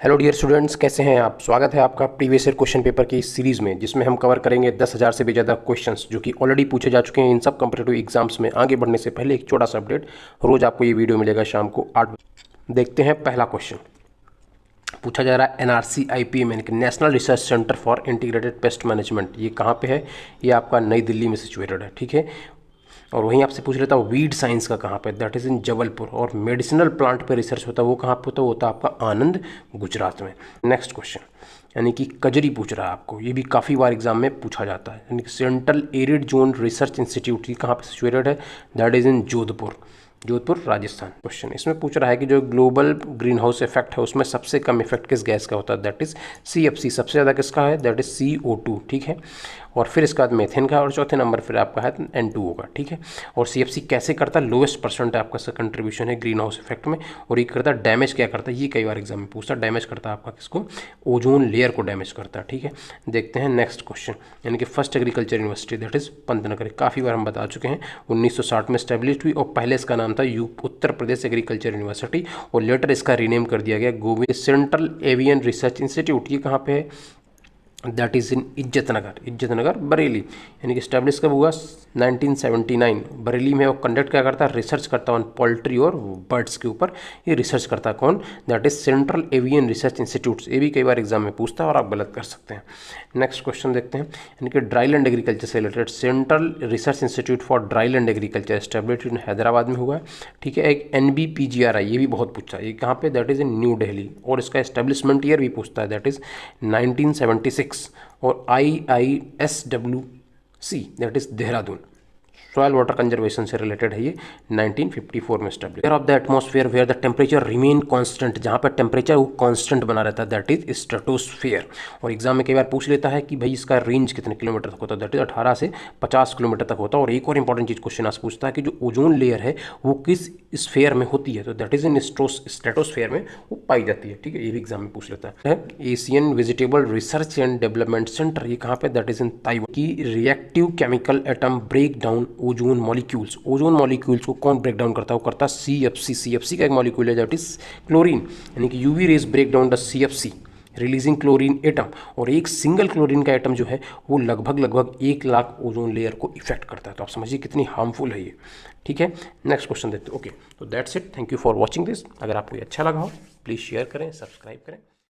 Hello dear students, कैसे हैं आप। स्वागत है आपका प्रीवियस ईयर क्वेश्चन पेपर की इस सीरीज़ में, जिसमें हम कवर करेंगे 10,000 से भी ज़्यादा क्वेश्चंस जो कि ऑलरेडी पूछे जा चुके हैं इन सब कम्पिटिटिव एग्जाम्स में। आगे बढ़ने से पहले एक छोटा सा अपडेट, रोज़ आपको ये वीडियो मिलेगा शाम को 8 बजे। देखते हैं पहला क्वेश्चन। पूछा जा रहा है NRCIPM यानी कि national research centre for integrated pest management, ये कहाँ पे है? ये आपका नई दिल्ली में सिचुएटेड है, ठीक है। और वहीं आपसे पूछ लेता हूँ वीड साइंस का कहाँ पे, दैट इज़ इन जबलपुर। और मेडिसिनल प्लांट पे रिसर्च होता है वो कहाँ पे होता है? वो होता है आपका आनंद, गुजरात में। नेक्स्ट क्वेश्चन, यानी कि कजरी पूछ रहा है आपको, ये भी काफ़ी बार एग्जाम में पूछा जाता है। यानी कि central arid zone research institute, ये कहाँ पे सिचुएटेड है? That is in Jodhpur, Jodhpur Rajasthan. Question इसमें पूछ रहा है कि जो ग्लोबल ग्रीन हाउस इफेक्ट है उसमें सबसे कम इफेक्ट किस गैस का होता है? That is CFC। सबसे ज़्यादा किसका है? दैट इज़ CO2, ठीक है। और फिर इसके बाद मेथेन का, और चौथे नंबर फिर आपका है N2 होगा, ठीक है। और CFC कैसे करता है? लोएस्ट परसेंट है आपका कंट्रीब्यूशन है ग्रीन हाउस इफेक्ट में। और ये करता है डैमेज, क्या करता है? ये कई बार एग्जाम में पूछता है। डैमेज करता है आपका किसको? ओजोन लेयर को डैमेज करता है, ठीक है। देखते हैं नेक्स्ट क्वेश्चन, यानी कि first agriculture university that is Pantnagar. काफ़ी बार हम बता चुके हैं, 1960 में स्टैब्लिश हुई और पहले इसका नाम था उत्तर प्रदेश एग्रीकल्चर यूनिवर्सिटी, और लेटर इसका रीनेम कर दिया गया Govind central avian research institute. ये कहाँ पे है? That is in Izzatnagar, Izzatnagar Bareilly. यानी कि स्टैब्लिश कब हुआ? 1979 बरेली में। और कंडक्ट क्या करता है? रिसर्च करता है ऑन पोल्ट्री और बर्ड्स के ऊपर। ये रिसर्च करता है कौन? That is central avian research institute. ये भी कई बार एग्जाम में पूछता है और आप गलत कर सकते हैं। नेक्स्ट क्वेश्चन देखते हैं, यानी कि ड्राईलैंड एग्रीकल्चर से related central research institute for dryland agriculture establish in Hyderabad में हुआ है, ठीक है। एक NBPGRI, ये भी बहुत पूछता है, ये कहाँ पे? That is in new Delhi. और इसका एस्टेब्लिशमेंट ईयर भी पूछता है, दैट इज़ 1976। और IISWC that is Dehradun, soil water conservation से रिलेटेड है, ये 1954 में establish. Air of the atmosphere where the temperature remain constant, जहाँ पर टेम्परेचर वो कांस्टेंट बना रहता है, दैट इज स्ट्रेटोस्फेयर। और एग्जाम में कई बार पूछ लेता है कि भाई इसका रेंज कितने किलोमीटर तक होता है? दैट इज 18 से 50 किलोमीटर तक होता है। और एक और इंपॉर्टेंट चीज क्वेश्चन आज पूछता है कि जो ओजोन लेयर है वो किस स्फेयर में होती है? तो दैट इज इन स्ट्रेटोस्फेयर में वो पाई जाती है, ठीक है। ये भी एग्जाम में पूछ लेता है। Asian vegetable research and development centre, ये कहाँ पे? That is in Taiwan. की reactive chemical atom break down ozone molecules, ozone molecules को कौन ब्रेक डाउन करता है? वो करता है CFC। CFC का एक मॉलिक्यूल है दैट इज क्लोरीन, यानी कि UV rays break down the CFC releasing chlorine atom. और एक सिंगल क्लोरीन का एटम जो है वो लगभग 1 लाख ओजोन लेयर को इफेक्ट करता है। तो आप समझिए कितनी हार्मफुल है ये, ठीक है। नेक्स्ट क्वेश्चन देखते हैं। ओके, तो that's it, thank you for watching this. अगर आपको ये अच्छा लगा हो प्लीज़ शेयर करें, सब्सक्राइब करें।